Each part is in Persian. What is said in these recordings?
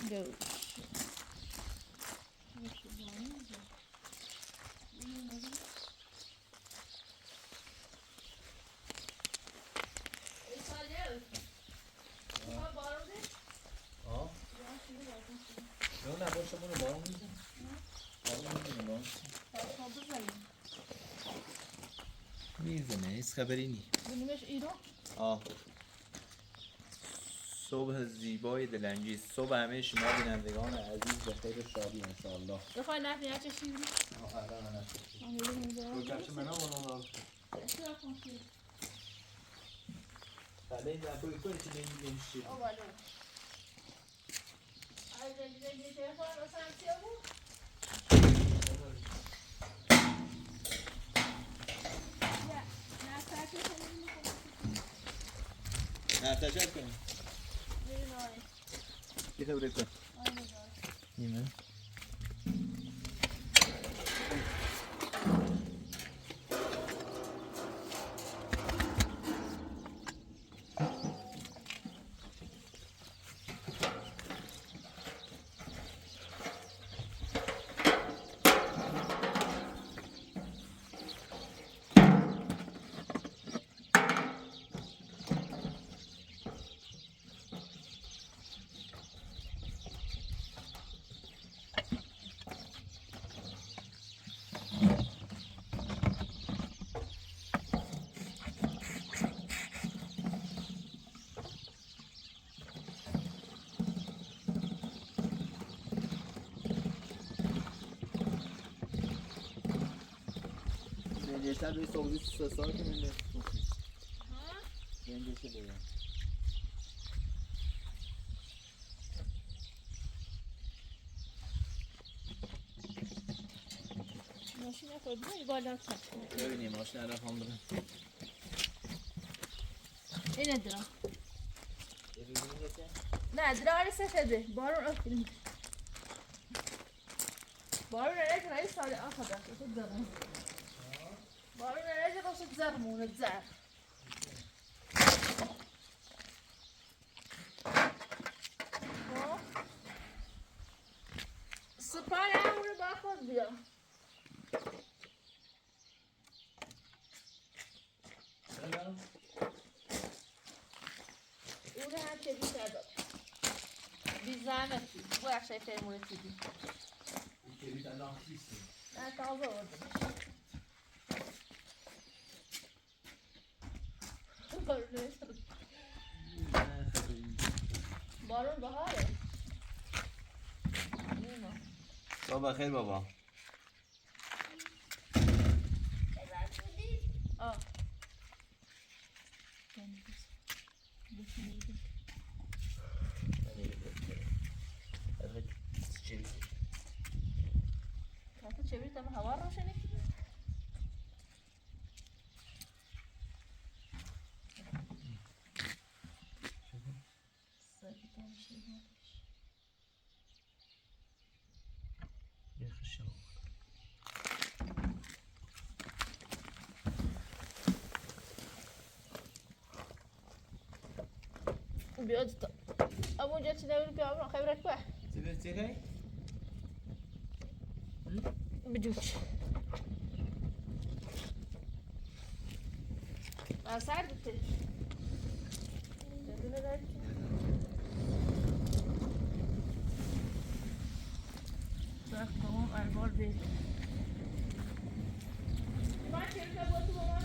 Go. Não, na bolsa chamou no bom. میزنه هیچ خبری نی. بونیمش ایران؟ صبح زیبای دلانگیز. صبح همه شما بینندگان عزیز به خیر و شادی انشاءالله. بخوای نفتی هرچه شیری؟ آره من نفتی بکرش منو منو بله این دفعه کنی که نمیشید بله از زنگی تلفن مثلا چیه بود؟ نه تشکر کنیم یه خبره کن نیمه Gençler böyle soğuk su sararken önüne sokuyor. Gençler böyle. ماشین خود می بالا کن. ببینیم ماشین عرب هم دارم. اینه درام. نه دراری سفیده. بارون افتیم. بارون نرید رای سال آخر داشت. خود درام. بارون نرید راست زرمونه زر. سپاه امور با خود بیا. اون هم چه بیشتر داد. بی زحمتی. با اخشای فرمونه چیدی. که بیشتر لاخیستی. نه تازه آوردم. بارون بهاره. صبح بخیر بابا. چه تم هوا روشنه بیاد تا اونجا چی نمی‌دونم پیام خبرت کوه چی گفتی؟ بجوش سر بته تمام البار بید ما چه با تو مامان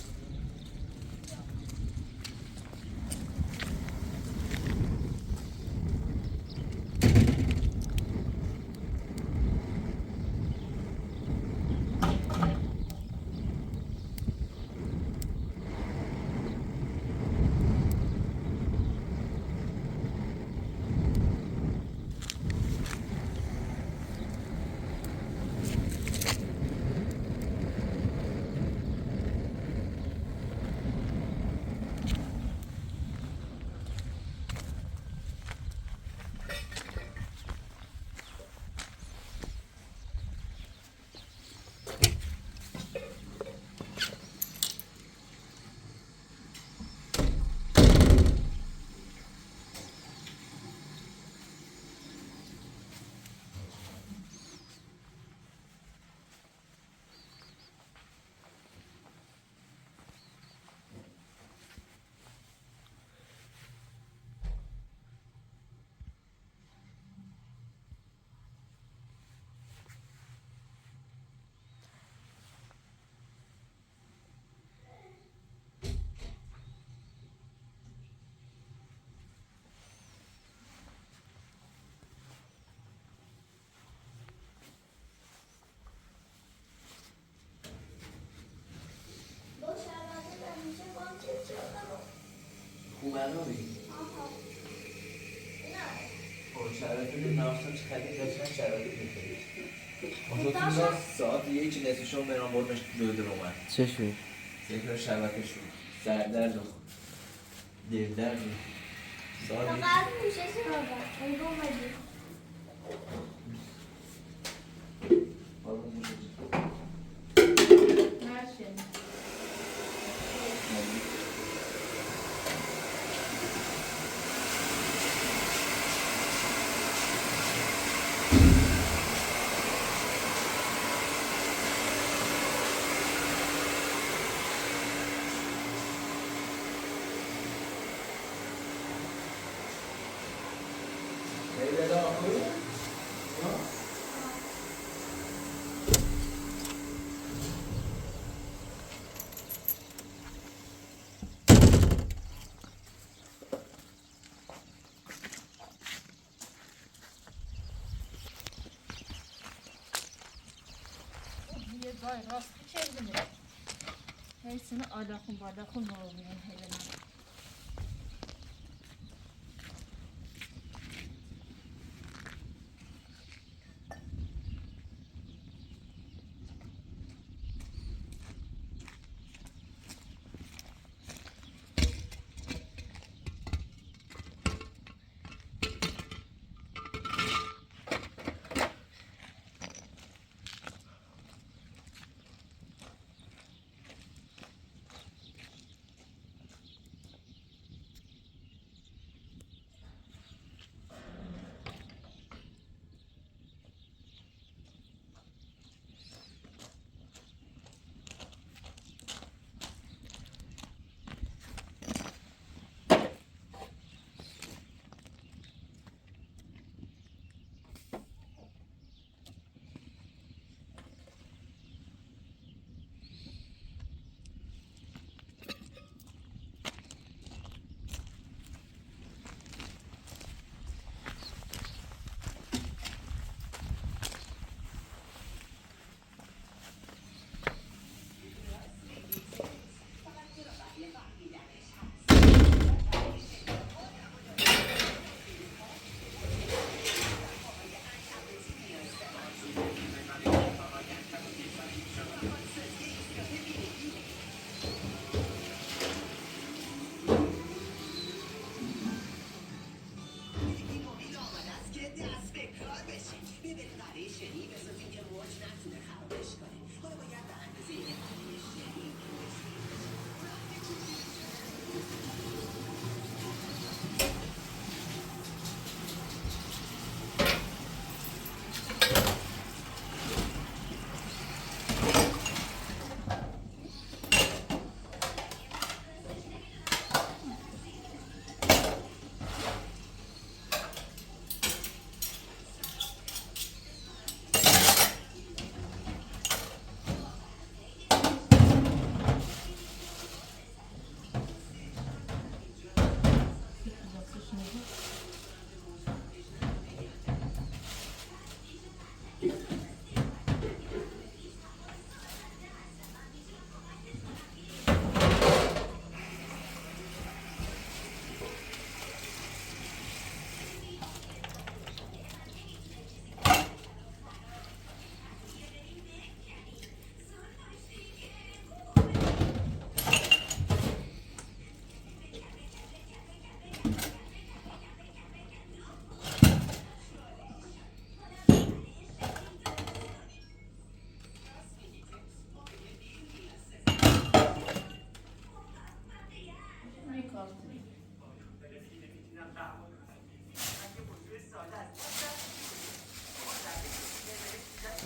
اومداری؟ خب شرایطی نامسان چه خیلی داشتن شرایطی بکنید ماشا ساعت یک نصف شما برام بردمش دو اومد چه شد؟ ذکر شبکه شد سردرد و دلدرد و ساعت یک فقط میشه بابا اون رو اومدی آروم میشه ماشي خیلی دلار خوبی؟ یه گای راست چردیم هیچونه آداخون باداخون موبیلن هیلنا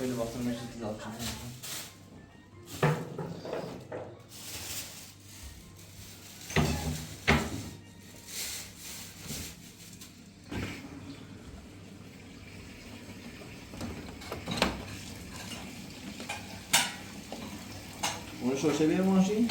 öyle baktım işte alacağım. Bunu şoşebiye mi aşıyım?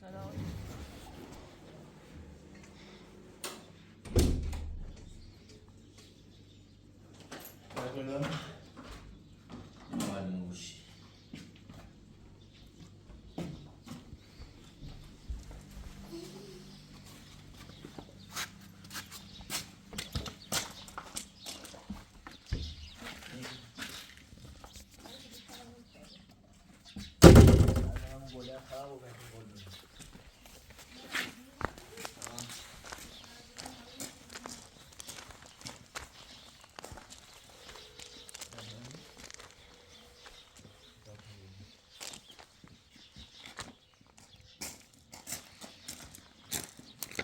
خلاص بقولم مالوش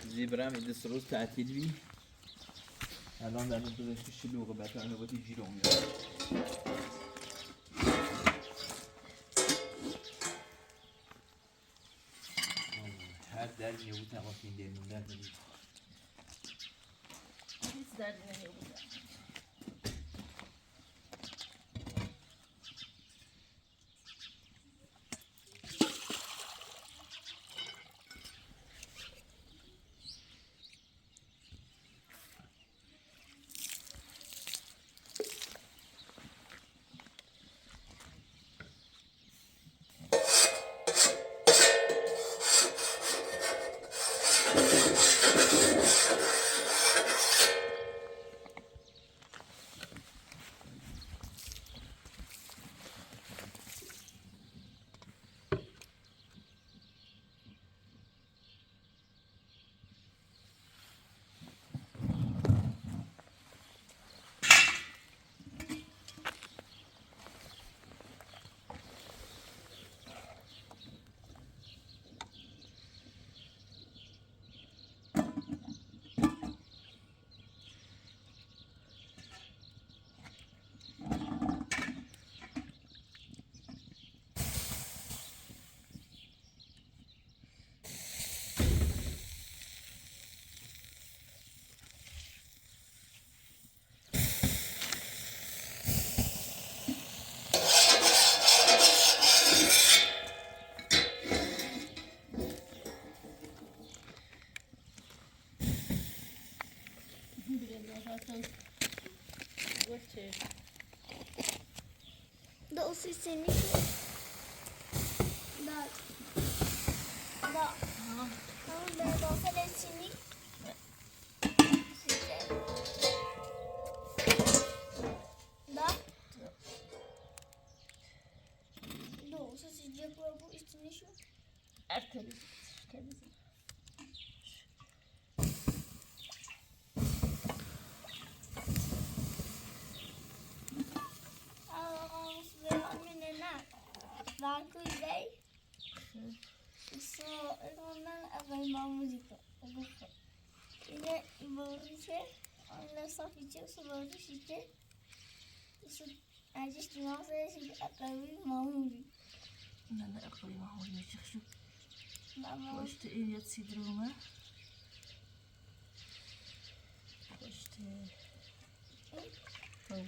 زیبرم ایده سروز تعطیل بی الان در نتوزشتی شلوغه بطور نباتی جیرون میاد هر در میبود تمام این دلمون در نمید هیچ دردی نمیبودم Doce sini. Dah. Dah. Kamu dah dosa dari sini. Dah. Dosa sejak baru istri şu. Ertemiz. Temiz. Waar kun je? Zo, ik wil naar een muziek. Yine ibarıcı, onunla safiçe, subarıcı şişe. Su, acı dünyasaya şimdi akıllı mamuli. أنا أقول ما هو يشيخ شو Mama. واشت إيه تصيدروما واشت طيب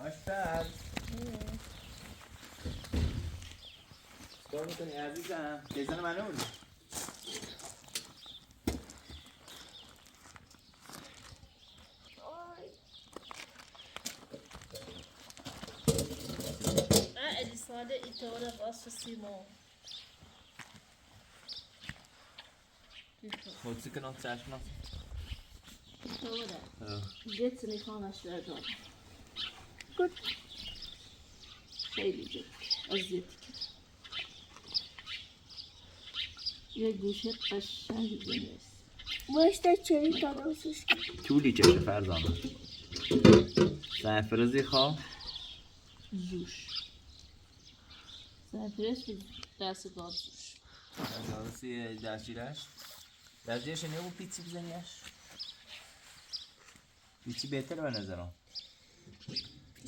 آشپز چیکار میکنی عزیزم؟ تیزن منو بودی؟ AliSalah إيطاليا بأس سيمون خودسی کنم چشم نست إيطاليا جت نخانش بردار Gut. خیلی جد اذیتی کرد یه گوشه قشنگ بنویس Bu işte çelik adamsız. طولی کشه فرزانه سرفرازی خواه زوش سرفرش به دست گاد زوش فرزانه دستگیرش دستگیرش نبود پیچی بزنیش پیچی بهتر به نظرم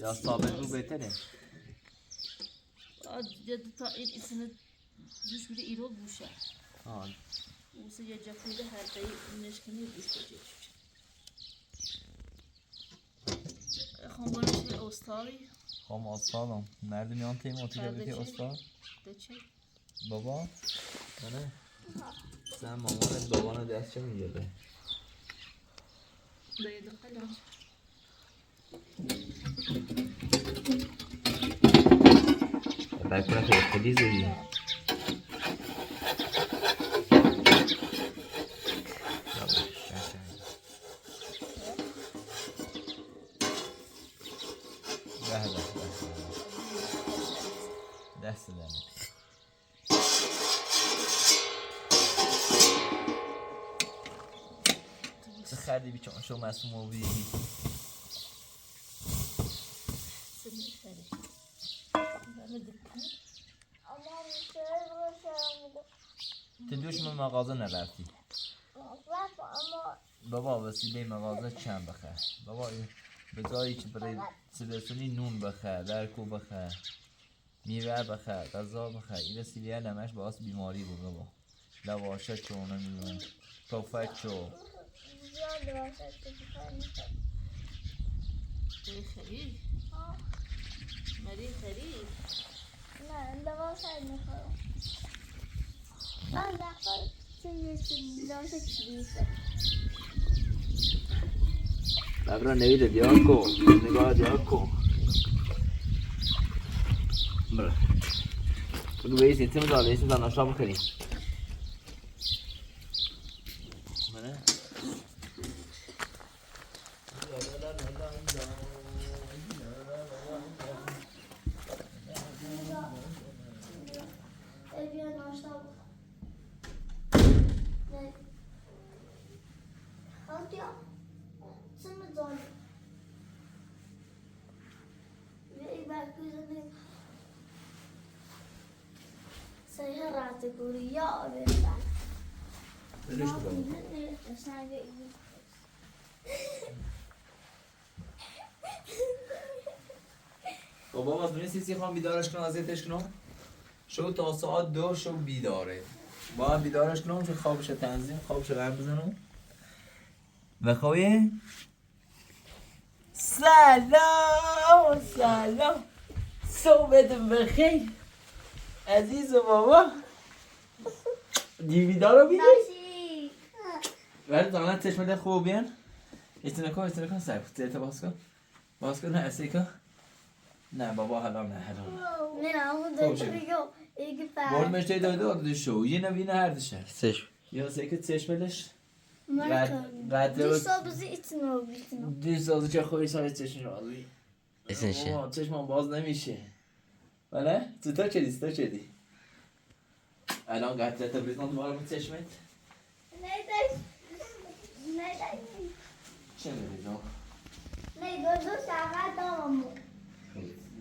یا ثابت رو بهتره. دیگه تا این اسمه جوش میره ایرو بوشه. آه. اوسه یه جفیده هر دایی نشکنی بوش بجه. خانبانش استاری. خام استادم. مردم یان تیم اتوبوسی استاد. دچه. بابا. نه. sen mamanın babana ders mi dedi? Dayı da falan. Ben kuna خیلی زدی. دست دادم. چه خردی بیچون شو مسئول موبیلی. Seni khari. Bana dikkat. Ama müşteri bu تدوش من مغازه نرفتی. ama بابا وسیله مغازه چند بخه. بابا به جایی که برای سبسونی نون بخه، درکو بخه، میوه بخه، غذا بخه. این وسیله نمش باعث بیماری بود بابا. لواشه چو نمیدونم. توفک چو. زیاد لواشه چو بخواه Dayı khari. Mari khari. نه لواشه میخورم من نخور چیزی لواشه کلیسه ببرا نویده دیار کو. نگاه دیار کو. برا. بگو بیسی تیم داره ایسی دار نشا بکنی. منه؟ بیا ناشتا بخور نه هاتیا سم زن بیا برکوزنی سیه رات کوری یا بردن بلش بگو. نه سنگ این بابا باز می‌رسی خواهم بیدارش کنم ازیتش کنم. شو تا ساعت 2 شو بیداره. باید بیدارش کنم که خوابش تنظیم خوابش رنگ بزنم. بخوای سلام سلام صبحت بخیر عزیز بابا دیویدار رو بیدی؟ ناشی ولی دانت چشمه خوب بیان استنکا سر پوتیت باز کن نه اسی کن نه بابا حالا نه نه اون دکتریو ایگی پر بول مشتی داده شو یه نوینه هر دشه سش یا سکت چشمش مرکب دیستا بزی ایتنو بیتنو دیستا چه خوری سایت چشم رو آلوی اسنشه چشمم باز نمیشه بله؟ تو چه دی؟ الان قطعه تبریزان دوباره بود چشمت؟ نه چه میریزان؟ دو ساعت دامو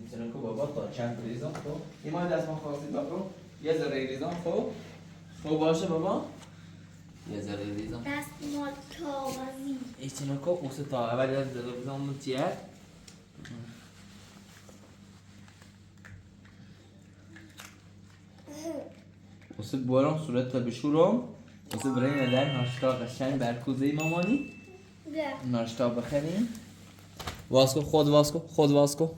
میتونم که بابا تا چند ریزان خب؟ این ماه دست ما خواستی بابا یه ذره ریزان خب باشه بابا یه ذره ریزان دست ما کاغذی ایتونو که اوسه تا اول از ذره ریزان متیه اوسه بارم صورت تا بشورم اوسه برای ندر ناشتا قشنگ برکوزه مامانی بیا ناشتا بخریم واسکو خود واسکو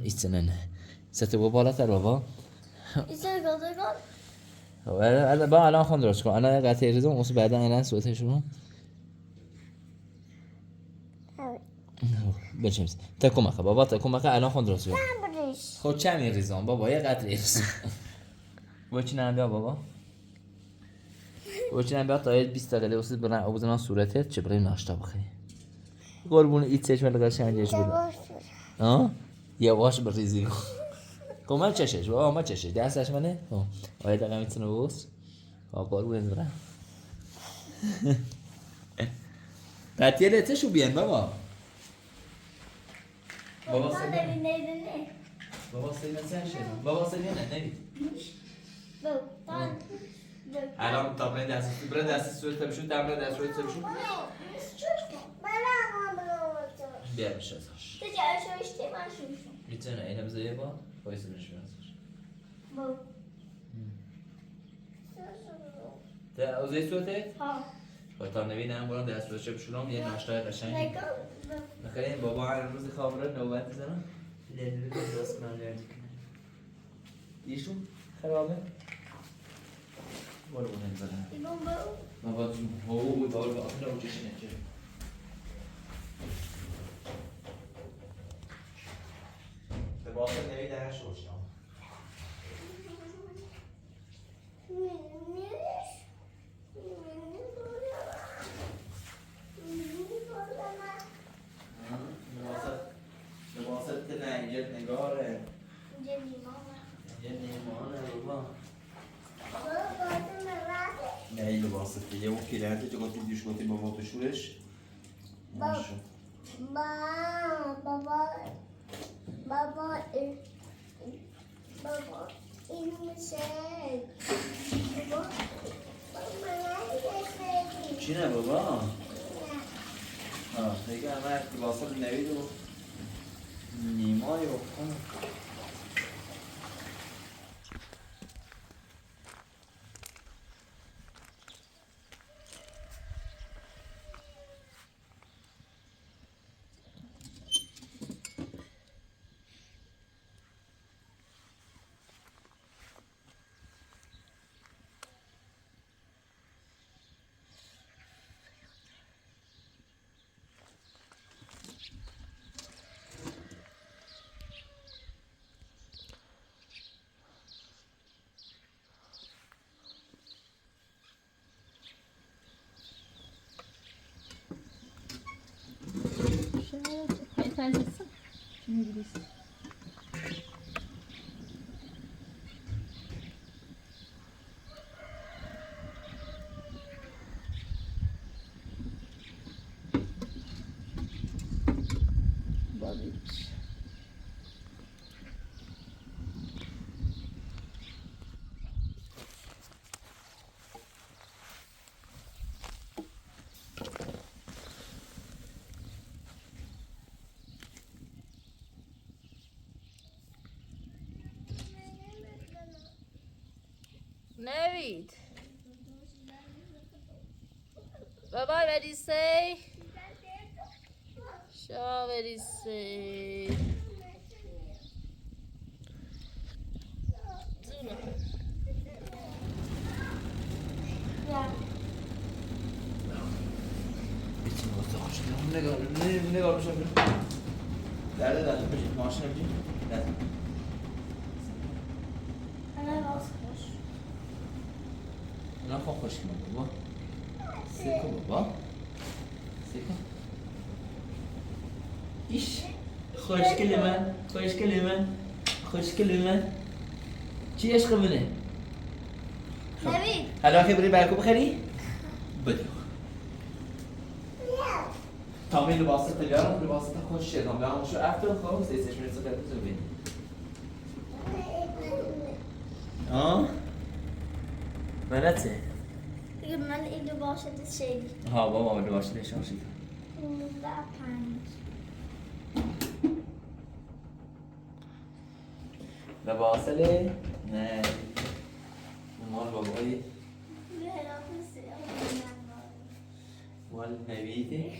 ایتونه نه سته با بالاتر بابا ایسا گذارگان با الان خون درست کن الان قطعه ریزم اوسه بعدا الان صورتش رو بچمیز تکو مخه بابا تکو مخه الان خون درست کن بریش خود چه می ریزم بابا یه قطعه ریزم بچی نبیا بابا بچی نبیا تا 20 دقیقه اوسه برن آبودن صورتت چه برای ناشتا بخری قربون ایت چشم قشنگش بود یواش بریزی کمال چشش بابا ما چشش دستش منه آیا دقیقه میتونه بوس قربون برم قطعه لیتشو بیان بابا بابا نه بابا سیدن سرشد بابا سیدن نمید الان تمرین دست صورت بشو تمرین دست صورت بشو گرم میشه ازش. تو جرشو اشتی من شوشم. میتونه اینو بذاری با باعث نمیشه ازش. با. ده اوزه صورتت؟ ها. تا نبینم برام دست روشه بشونم یه ناشتای قشنگ. نخیرین بابا هر روز خواب رو نوبت بزنم. لیلی رو درست کنم لیلی. ایشون خرابه؟ برو اون نمیزنم. ایگون برو. بابا جون هو بابا با اون رو چشی نکه. به باقی نمیدهش روشم. لباست ننگت نگاره. اینجا لیمانه. اینجا لیمانه بابا. بابا نه این لباسته یه اون پیرنده که گفتی دیش گفتی بابا تو شورش. بابا این میشه بابا چی نه بابا؟ دیگه همه لباسات نوید و نیمای و Navid. Baba, what did he say? Sure, what did he say? Zuna. یا بیتیم واسه خوش نگاه بشم درده درده بشیم ماشین بشیم درده انا راست خوش اونا خواه خوش کنم بابا سیکو بابا سیکو ایش خوشگل من خوشگل من خوشگل من چی عشق منه نوید حالا که بری برکو بخری؟ بدو تا می لباسه بیارم لباسه خوش شدم بیارم شو افتر خواهم سیسش میرسه کرده تو بینی آه؟ منته؟ دیگه من این دو باشه شیدی ها بابا لباسه نشان شد 15 لباسه نه مال بابایی مال نبیته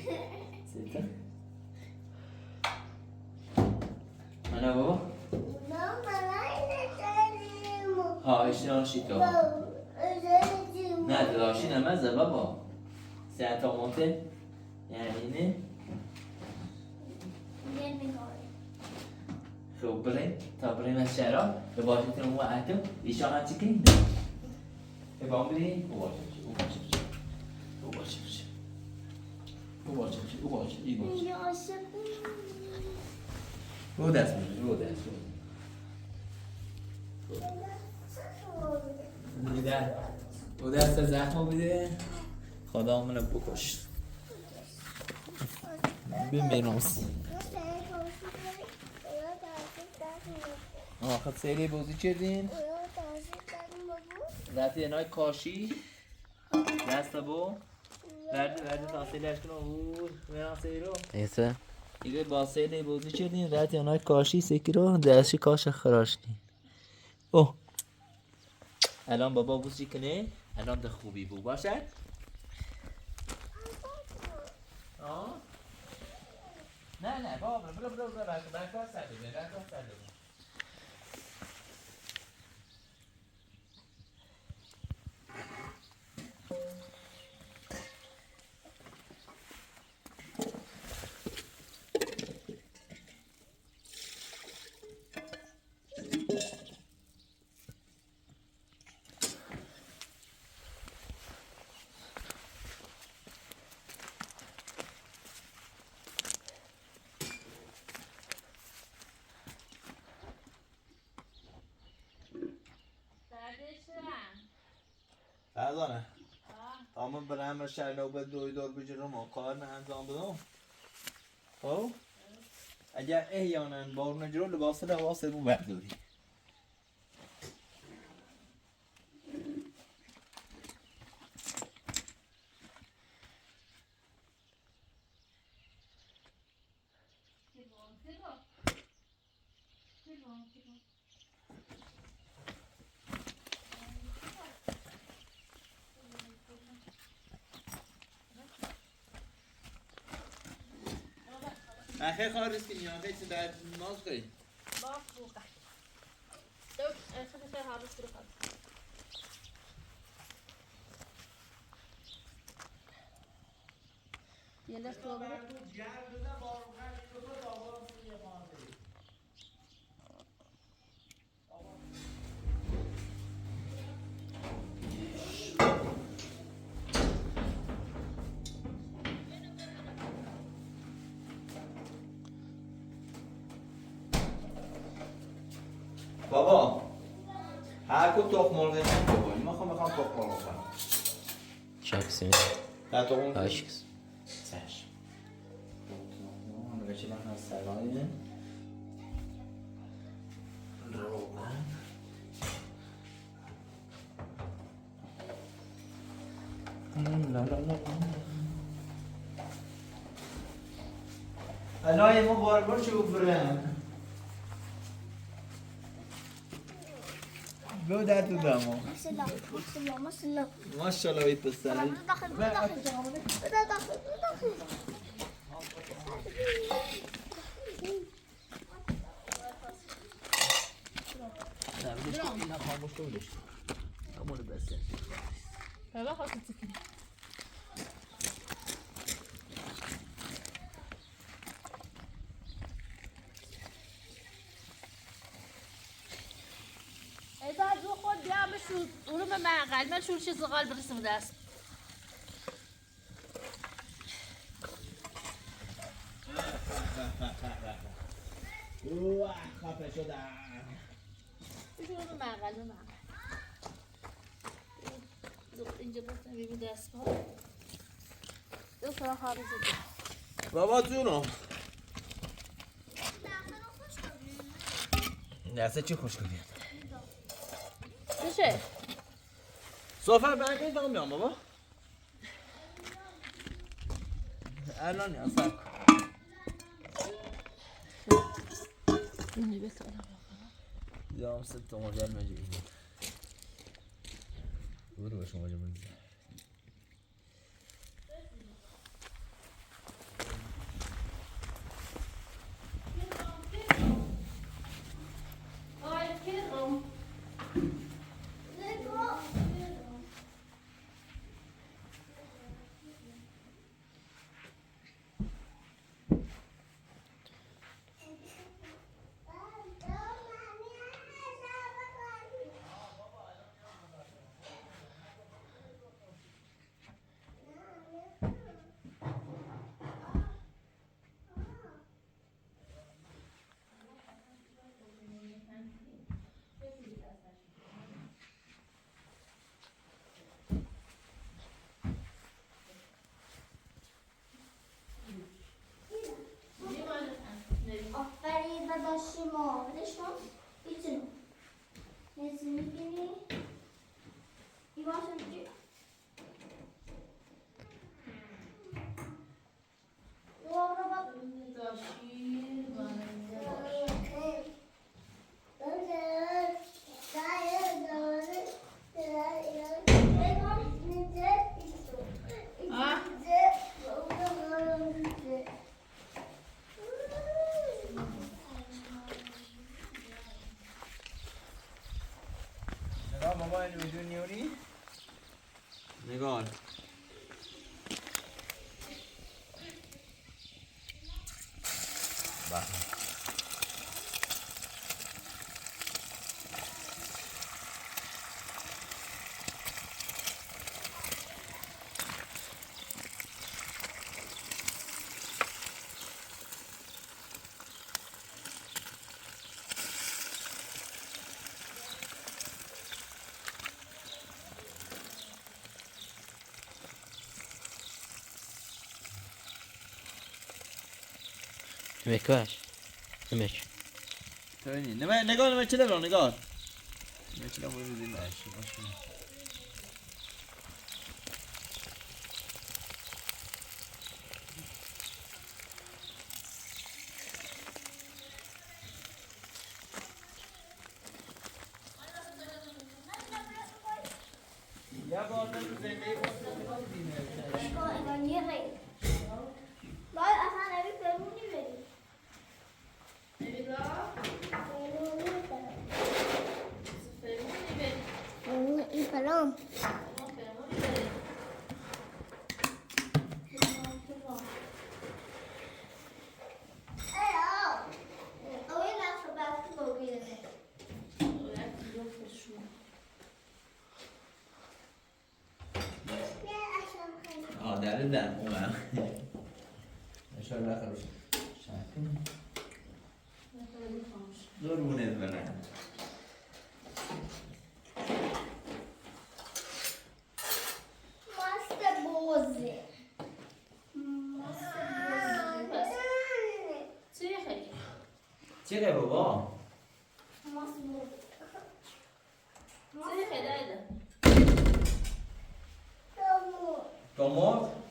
سیتا منو بابا ها اشتران شیطا نه دلاشی نمزه بابا ساعتا مونته یعنی نه خب بریم تا بریم از شهرها به باشتون اون وقتو ایشان هم چی کنیم؟ به بام بریم؟ او باشه او باشه او باشه او باشه او باشه ای باشه او دست میشه او دست میده او دست زخم بده خدا منو بکش بمیرمس خب سری بازی چردین؟ رفتی اینای کاشی دست بو برده تاثیل اشکن بود میرم سری رو ایسه دیگه باسه بودی چدین رات اونای کاشی سکیرو دستش کاش خراشتی اوه الان بابا بوسی کنه الان ده خوبی بو باشد آه نه بابا برو برکات سرده فرزانه تمام برام شهر نوبت دوی دور بجرم و کار نه انجام بدم خب اگر احیانا بار نجرو لباس رو برداری آخه خارجی میاد هیچ در ناز کنی باش بوقع دوك خذ هذا السرقة يلا صوبر بابا هر کو تخم مرغ نمی‌خوام میخوام تخم مرغ بخورم Şaksın. نه تخم Aşıksın. چشم اون بچه من از سرای روغن الان ما بار چه بفرم بو در تو دمو ماشاءالله وید پسری نه خاموش کولش همونو بسه هلا خلاص تسكري إذا جو خود بيعمل شو ولما ما قال ما شو شيء صغار بالرسم داس اوه خفه شدم شو ما قال ما اینجا گفتم ببین دست ها دو فرا خارج بابا جونم دسته چی خوش کنید چشه سفر برای کنید فقط میام بابا الان یا سب اینی بکنم دیدم سه تا مجال مجیبی برو باشه مجال مجیبی میدونی نگار مکاش مک تبینی نگار نمچه برو نگار نمچه برو بزنیم باشی یا بار زندگی باید اصلا نبید فرمونی بریم فرمونی برم در اومم اشاره خروش شکل دورونه برن ماست بوزه چیه بابا؟ ماست بوزه تو مرد؟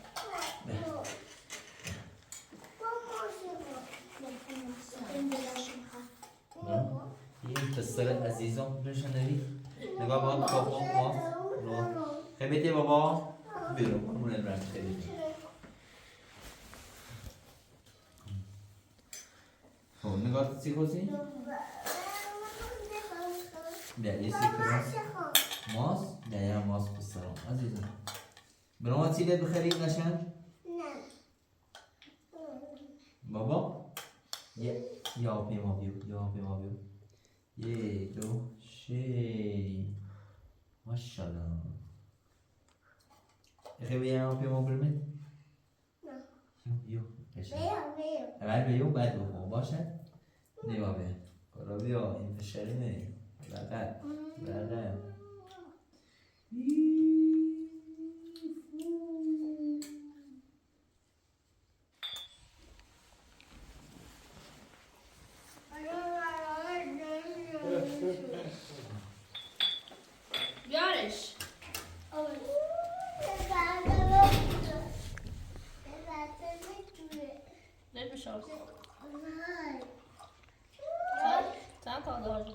این پسر عزیزم نشنوی نگاه بابا بابا خیلی بابا بیرون کنمون البرم خیلی خب نگاه چی خوزی؟ بیا یه سی کنم ماس؟ بیا یه ماس بسرم عزیزم برام چی لید بخرید نشن؟ نه بابا یا پیما بیو یه دو شی ماشالله خیلی یا پیما برمید؟ یو اول بیو بعد بخون باشه؟ نیما بیا کارا بیا این فشاری نه بله بیارش نمیشه چند تا داری؟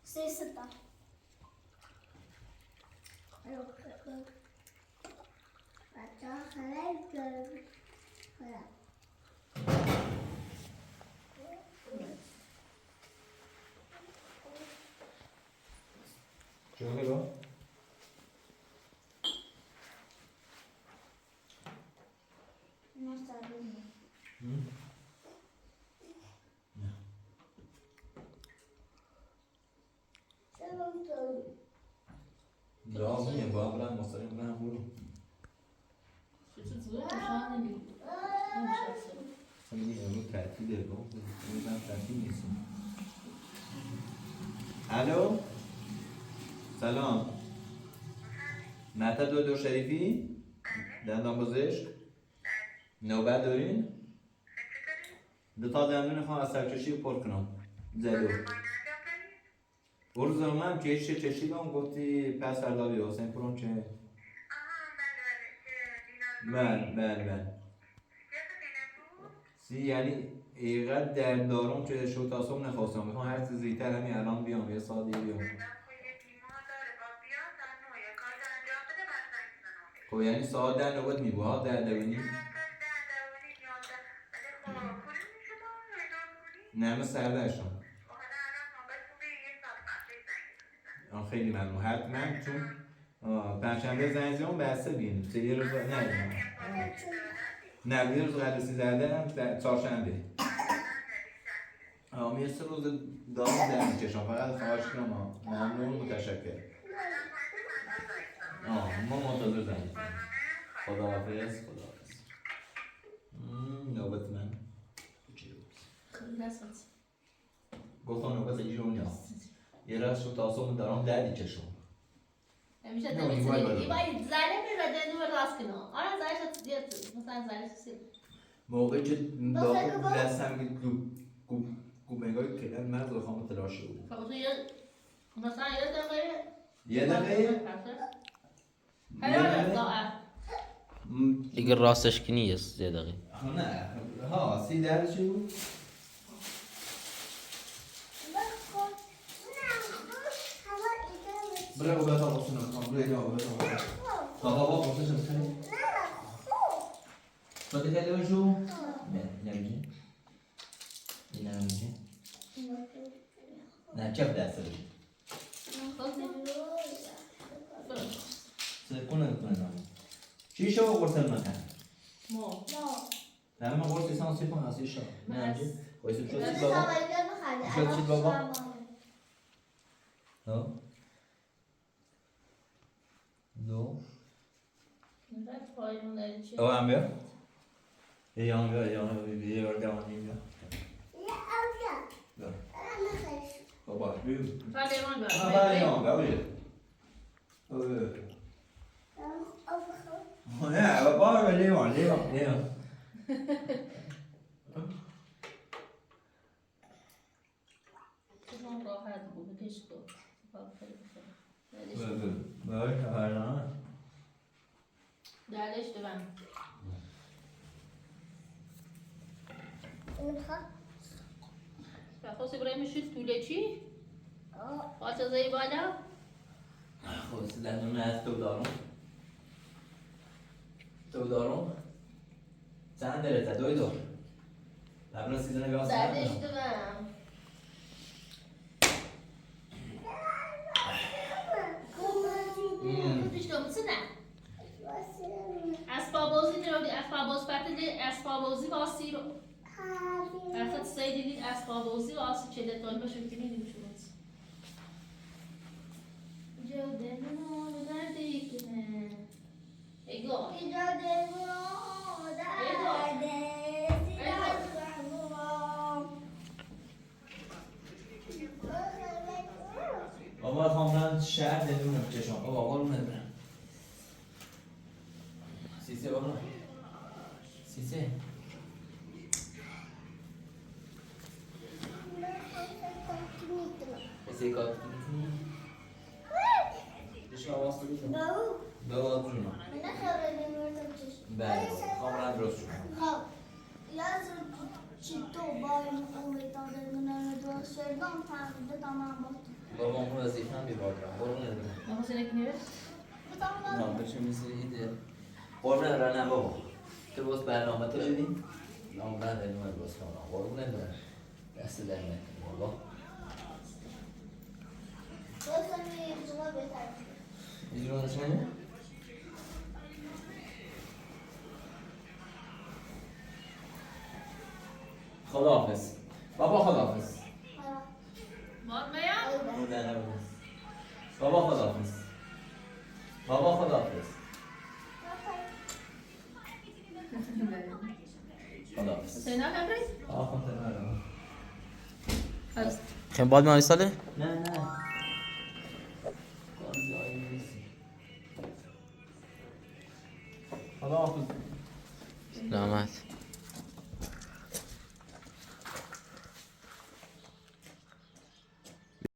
سه تا چه بگو؟ میگه با برم مستقیم برم برو چطور زود نشان نمیدی میگه امروز تعطیله با روزم تعطیل نیستم الو سلام مهتا دو شریفی دندان پزشک نوبت دارین دو تا دندون خواهم از سرچشی پر کنم زلو برو زمان چشی بام گفتی پس فردا بیا حسین پرون چه بله سی یعنی اینقدر درد دارم که شو تاسم نخواستم میخوام هر چیز زیتر همین الان بیام یه ساعت دیگه بیام خب یعنی ساعت 10 نوبت میبود 10 دوینی نه ما سردرشم خیلی ممنون حتما چون پنجشنبه زنگ زدم بسته بین یه روز نه یه روز قبل 13 هم چهارشنبه میرسه روز دارم در میکشم فقط خواهش کنم ممنون متشکر ما منتظر زنگ خداحافظ. نوبت من خیلی نسبت گفتم نوبت ایرونیا یه راست رو تاسم دارم دردی کشم همیشه نه، نمیتونی ایوان بده. باید زنه میرده نور راست کنه آره زنش دیت مثلا زنش سید موقعی که دستم گوبنگای کلن مرز رو خواهم تلاشه بود فقط تو مثلا یه دقیقه هر ساعت دیگه راستش که نیست یه دقیقه. نه ها 13 چی بود؟ برای او بتا باشن کنم روی جا بتا باشن بابا باشن کنی؟ تو دیگه لیوشو؟ نه نمیشه این نمیشه نه چه دسته بشه سکنه چی شو قرص مکان مو نه من قرص اسانسی کنم اصلی شو نمیشه وایس شو چی بابا بابا شو چی بابا ها دو نرفت پایین داری چی او هم بیا یه هم بیا یه بار دوان نیم بیا بیا بابا بیا فقط ایمان بیا یه هم بیا نه بابا لیوان چون راحت بود کش تو دلش دوام فخوص ابراهیم شد توله چی؟ خواست زی بالا؟ خواست دنون از تو دارم چند داره تا دوی دار لبنا سیزنه بیاست دلش دوام گفتش تو نه اسباب بازی درودی اسباب باز پرتدی اسباب بازی واسی رو اخت سیدی اسباب بازی واسی چه دتون باشه که نمیشه جو دمون دردی که ایگو بابا خواهم شهر دلونم چشم بابا قربونه برم سیسه بابا سیسه بسی کار کنی؟ بشم واسه بیشم دو جونم بله خواهم رند درست شدم بابا اون وظیفه هم بیبادرم قربونه برم نخواست نکنه نه بچه مثل ایده قربونه برم بابا تو باز برنامه تو بدیم نامرد علمه باز کنم قربونه برم دست در نکنی بابا اجرا نشنه؟ خداحافظ بابا خداحافظ ماد میاد؟ نه نبود بابا خداحافظ بابا خداحافظ خداحافظ سینا نبری؟ خداحافظ خلاص خیلی بعد من ساله؟ نه خداحافظ سلامت.